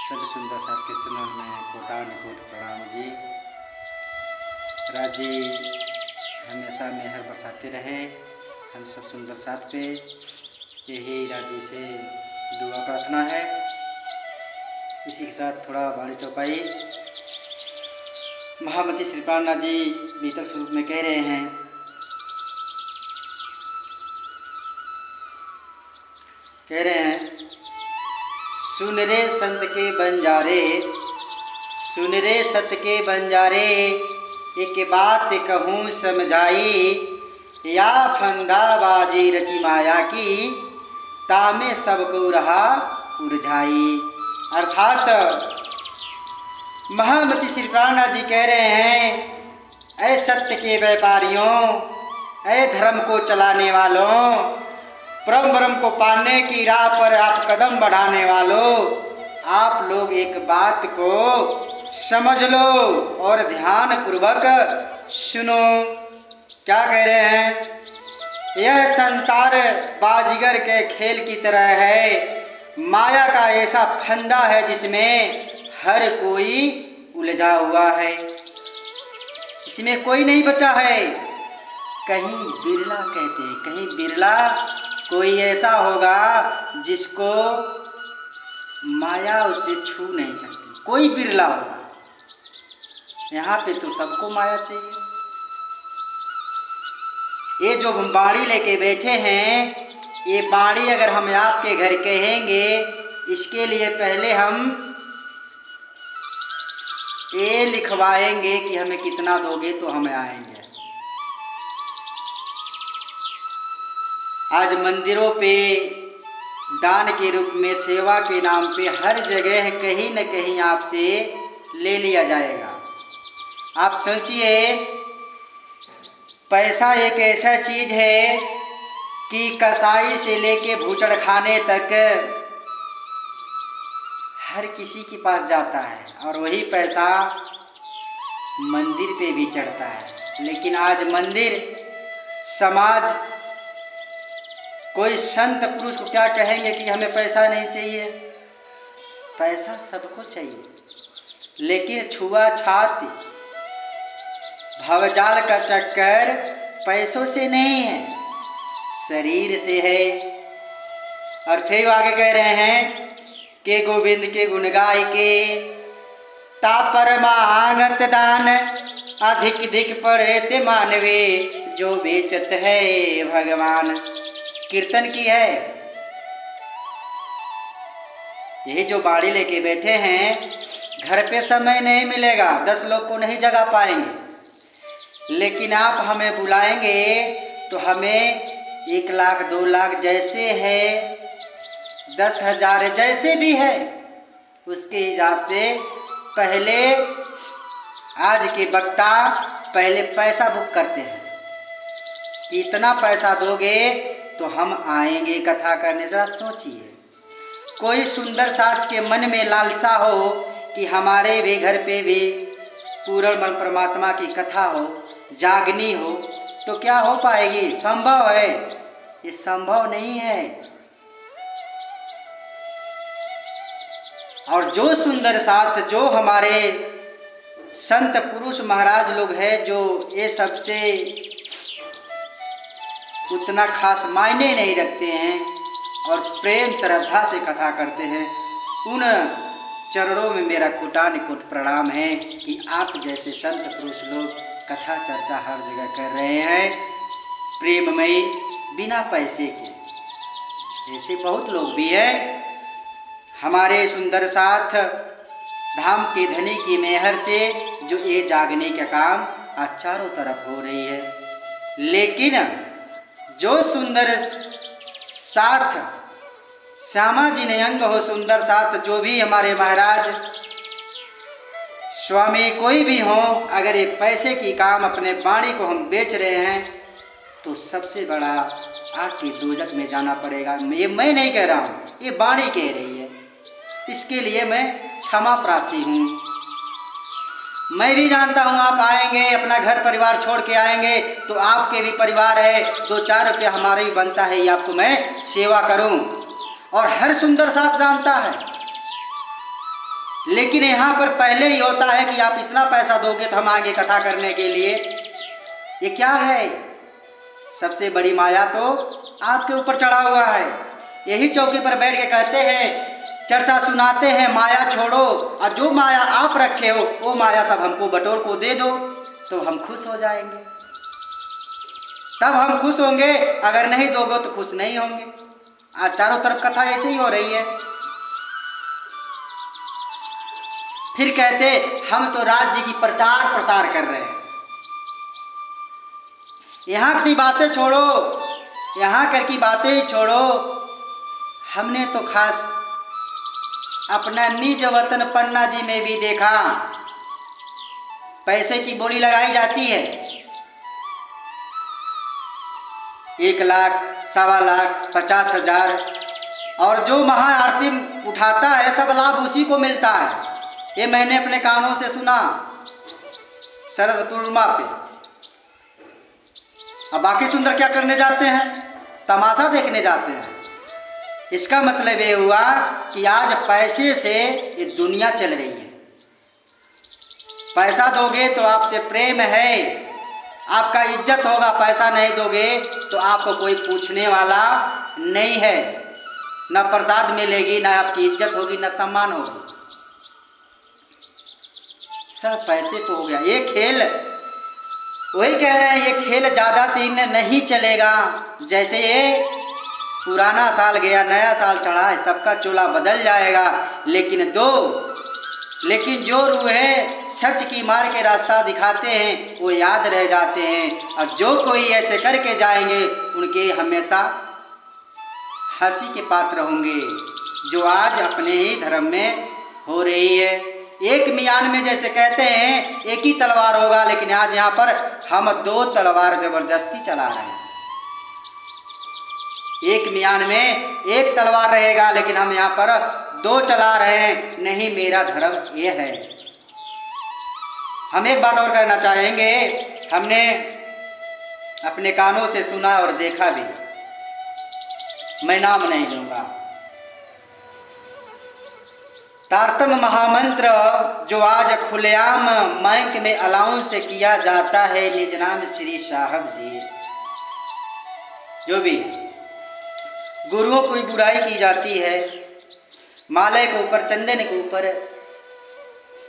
सभी सुंदर साथ के चरण में कोटानुकोट प्रणाम जी। राज जी हमेशा मेहर बरसाते रहे हम सब सुंदर साथ पे, यही राज जी से दुआ प्रार्थना है। इसी के साथ थोड़ा बाणी चौपाई महामती श्री प्राणनाथ जी बीतक स्वरूप में कह रहे हैं। सुन रे संत के बंजारे, सुन रे सत के बंजारे, एक बात कहूँ समझाई, या फंदाबाजी रची माया की, तामे सबको रहा उलझाई। अर्थात महामती श्री प्राणनाथ जी कह रहे हैं, ऐ सत्य के व्यापारियों, ऐ धर्म को चलाने वालों, परम ब्रह्म को पाने की राह पर आप कदम बढ़ाने वालों, आप लोग एक बात को समझ लो और ध्यान पूर्वक सुनो। क्या कह रहे हैं? यह संसार बाजीगर के खेल की तरह है, माया का ऐसा फंदा है जिसमें हर कोई उलझा हुआ है, इसमें कोई नहीं बचा है। कहीं बिरला कहते हैं, कहीं बिरला कोई ऐसा होगा जिसको माया उसे छू नहीं सकती, कोई बिरला होगा। यहाँ पे तो सबको माया चाहिए। ये जो हम बाड़ी लेके बैठे हैं, ये बाड़ी अगर हम आपके घर कहेंगे, इसके लिए पहले हम ये लिखवाएंगे कि हमें कितना दोगे तो हमें आएंगे। आज मंदिरों पे दान के रूप में सेवा के नाम पे हर जगह कहीं न कहीं आपसे ले लिया जाएगा। आप सोचिए, पैसा एक ऐसा चीज है कि कसाई से लेके भूचड़ खाने तक हर किसी के पास जाता है, और वही पैसा मंदिर पे भी चढ़ता है। लेकिन आज मंदिर समाज कोई संत पुरुष को क्या कहेंगे कि हमें पैसा नहीं चाहिए? पैसा सबको चाहिए, लेकिन छुआछात भवजाल का चक्कर पैसों से नहीं है, शरीर से है। और फिर आगे कह रहे हैं कि गोविंद के गुण गाय के, तापर मांगत दान, अधिक धिक पड़े ते मानवे, जो बेचत है भगवान। कीर्तन की है। यही जो बाड़ी लेके बैठे हैं, घर पे समय नहीं मिलेगा, 10 लोग को नहीं जगा पाएंगे, लेकिन आप हमें बुलाएंगे तो हमें 1 लाख 2 लाख जैसे है, 10,000 जैसे भी है, उसके हिसाब से पहले आज के वक्ता पहले पैसा बुक करते हैं कि इतना पैसा दोगे तो हम आएंगे कथा करने। जरा सोचिए, कोई सुंदर साथ के मन में लालसा हो कि हमारे भी घर पे भी पूर्ण मन परमात्मा की कथा हो, जागनी हो, तो क्या हो पाएगी? संभव है? ये संभव नहीं है। और जो सुंदर साथ, जो हमारे संत पुरुष महाराज लोग हैं, जो ये सबसे उतना खास मायने नहीं रखते हैं और प्रेम श्रद्धा से कथा करते हैं, उन चरणों में मेरा कोटानुकोट प्रणाम है कि आप जैसे संत पुरुष लोग कथा चर्चा हर जगह कर रहे हैं, प्रेममयी, बिना पैसे के। ऐसे बहुत लोग भी हैं। हमारे सुंदर साथ धाम के धनी की मेहर से जो ये जागने का काम आज चारों तरफ हो रही है, लेकिन जो सुंदर साथ श्यामा जी ने अंग हो, सुंदर साथ जो भी हमारे महाराज स्वामी कोई भी हो, अगर ये पैसे की काम अपने वाणी को हम बेच रहे हैं तो सबसे बड़ा आग की दोजख में जाना पड़ेगा। ये मैं नहीं कह रहा हूँ, ये वाणी कह रही है। इसके लिए मैं क्षमा प्रार्थी हूँ। मैं भी जानता हूँ आप आएंगे, अपना घर परिवार छोड़ के आएंगे तो आपके भी परिवार है, 2-4 रुपया हमारे भी बनता है, ये आपको मैं सेवा करूँ। और हर सुंदर साथ जानता है लेकिन यहाँ पर पहले ही होता है कि आप इतना पैसा दोगे तो हम आएंगे कथा करने के लिए। ये क्या है? सबसे बड़ी माया तो आपके ऊपर चढ़ा हुआ है। यही चौकी पर बैठ के कहते हैं, चर्चा सुनाते हैं, माया छोड़ो और जो माया आप रखे हो वो माया सब हमको बटोर को दे दो तो हम खुश हो जाएंगे। तब हम खुश होंगे, अगर नहीं दोगे तो खुश नहीं होंगे। आज चारों तरफ कथा ऐसे ही हो रही है। फिर कहते हम तो राज्य की प्रचार प्रसार कर रहे हैं। यहाँ की बातें छोड़ो, यहाँ कर की बातें ही छोड़ो। हमने तो खास अपना निज वतन पन्ना जी में भी देखा, पैसे की बोली लगाई जाती है। 1 लाख, 1.25 लाख, 50,000 और जो महाआरती उठाता है सब लाभ उसी को मिलता है। ये मैंने अपने कानों से सुना शरद पूर्णिमा पे। अब बाकी सुंदर क्या करने जाते हैं? तमाशा देखने जाते हैं। इसका मतलब ये हुआ कि आज पैसे से ये दुनिया चल रही है। पैसा दोगे तो आपसे प्रेम है, आपका इज्जत होगा। पैसा नहीं दोगे तो आपको कोई पूछने वाला नहीं है। न प्रसाद मिलेगी, न आपकी इज्जत होगी, न सम्मान होगी। सब पैसे तो हो गया। ये खेल, वही कह रहे हैं, ये खेल ज़्यादा दिन नहीं चलेगा। जैसे ये पुराना साल गया, नया साल चढ़ा है, सबका चोला बदल जाएगा। लेकिन जो रूहें सच की मार के रास्ता दिखाते हैं वो याद रह जाते हैं। और जो कोई ऐसे करके जाएंगे उनके हमेशा हंसी के पात्र होंगे, जो आज अपने ही धर्म में हो रही है। एक मियान में जैसे कहते हैं एक ही तलवार होगा, लेकिन आज यहाँ पर हम 2 तलवार जबरदस्ती चला रहे हैं। एक मियान में एक तलवार रहेगा, लेकिन हम यहाँ पर 2 चला रहे हैं। नहीं, मेरा धर्म ये है। हम एक बात और कहना चाहेंगे, हमने अपने कानों से सुना और देखा भी, मैं नाम नहीं लूँगा। तारतम महामंत्र जो आज खुलेआम माइक में अलाउंस किया जाता है, निज नाम श्री साहब जी। जो भी गुरुओं को बुराई की जाती है, माले के ऊपर, चंदन के ऊपर,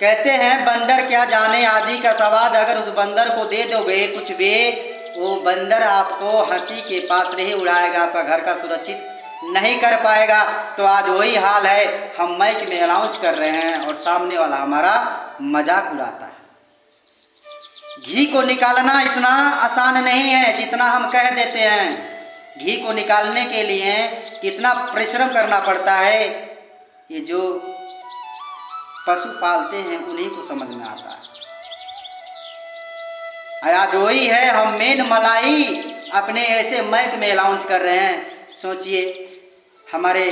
कहते हैं बंदर क्या जाने आदि का स्वाद। अगर उस बंदर को दे दोगे कुछ भी, वो बंदर आपको हंसी के पात्र ही उड़ाएगा, आपका घर का सुरक्षित नहीं कर पाएगा। तो आज वही हाल है, हम माइक में अनाउंस कर रहे हैं और सामने वाला हमारा मजाक उड़ाता है। घी को निकालना इतना आसान नहीं है जितना हम कह देते हैं। घी को निकालने के लिए कितना परिश्रम करना पड़ता है, ये जो पशु पालते हैं उन्हीं को समझ में आता है। आज वही है, हम मेन मलाई अपने ऐसे माइक में अनाउंस कर रहे हैं। सोचिए, हमारे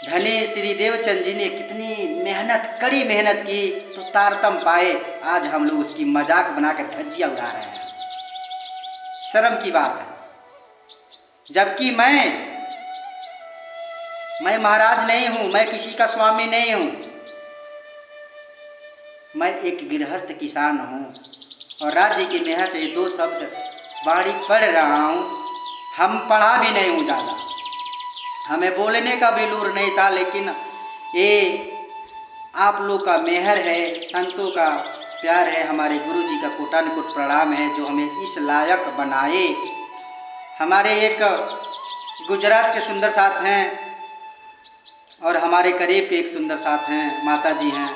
धनी श्री देवचंद जी ने कितनी मेहनत, कड़ी मेहनत की तो तारतम पाए। आज हम लोग उसकी मजाक बनाकर धज्जियां उड़ा रहे हैं। शर्म की बात है। जबकि मैं महाराज नहीं हूं, मैं किसी का स्वामी नहीं हूं, मैं एक गृहस्थ किसान हूं और राज्य की मेहर से 2 शब्द बाड़ी पढ़ रहा हूं। हम पढ़ा भी नहीं हूं ज़्यादा, हमें बोलने का भी लूर नहीं था, लेकिन ये आप लोग का मेहर है, संतों का प्यार है, हमारे गुरु जी का कोटानुकोट प्रणाम है जो हमें इस लायक बनाए। हमारे एक गुजरात के सुंदर साथ हैं और हमारे करीब के एक सुंदर साथ हैं, माता जी हैं।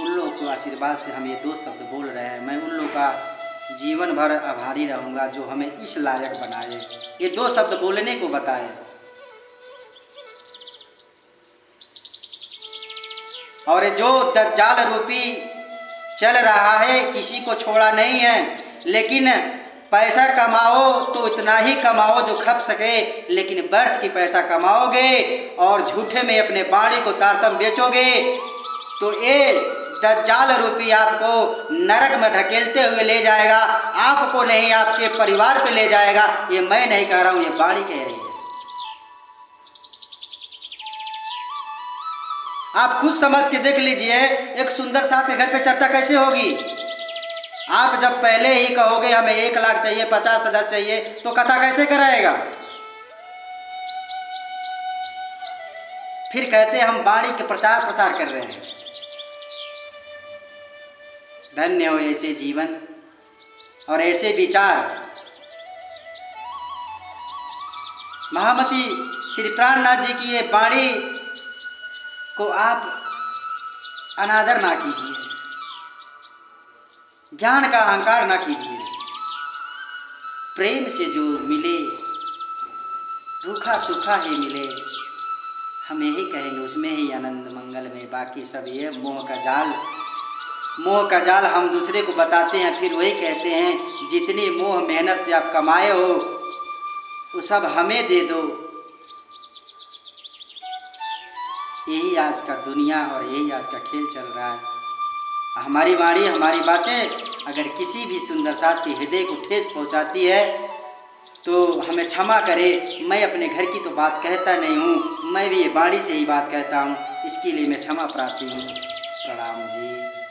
उन लोगों को आशीर्वाद से हम ये 2 शब्द बोल रहे हैं। मैं उन लोगों का जीवन भर आभारी रहूँगा जो हमें इस लायक बनाए, ये 2 शब्द बोलने को बताए। और जो दज्जाल रूपी चल रहा है, किसी को छोड़ा नहीं है, लेकिन पैसा कमाओ तो इतना ही कमाओ जो खप सके, लेकिन व्यर्थ की पैसा कमाओगे और झूठे में अपने बाड़ी को तारतम बेचोगे तो ये दज्जाल रूपी आपको नरक में ढकेलते हुए ले जाएगा। आपको नहीं, आपके परिवार पे ले जाएगा। ये मैं नहीं कह रहा हूँ, ये बाड़ी कह रही है। आप खुद समझ के देख लीजिए, एक सुंदर साथ के घर पे चर्चा कैसे होगी। आप जब पहले ही कहोगे हमें 1 लाख चाहिए, 50,000 चाहिए, तो कथा कैसे कराएगा। फिर कहते हम वाणी के प्रचार प्रसार कर रहे हैं। धन्य हो ऐसे जीवन और ऐसे विचार। महामती श्री प्राणनाथ जी की ये वाणी को आप अनादर ना कीजिए, ज्ञान का अहंकार ना कीजिए। प्रेम से जो मिले, रूखा सूखा ही मिले, हम यही कहेंगे उसमें ही आनंद मंगल में। बाकी सब ये मोह का जाल, मोह का जाल हम दूसरे को बताते हैं, फिर वही कहते हैं जितनी मोह मेहनत से आप कमाए हो वो सब हमें दे दो। यही आज का दुनिया और यही आज का खेल चल रहा है। हमारी वाणी, हमारी बातें अगर किसी भी सुंदर साथ के हृदय को ठेस पहुंचाती है तो हमें क्षमा करे। मैं अपने घर की तो बात कहता नहीं हूँ, मैं भी ये वाणी से ही बात कहता हूँ, इसके लिए मैं क्षमा प्रार्थी हूँ। प्रणाम जी।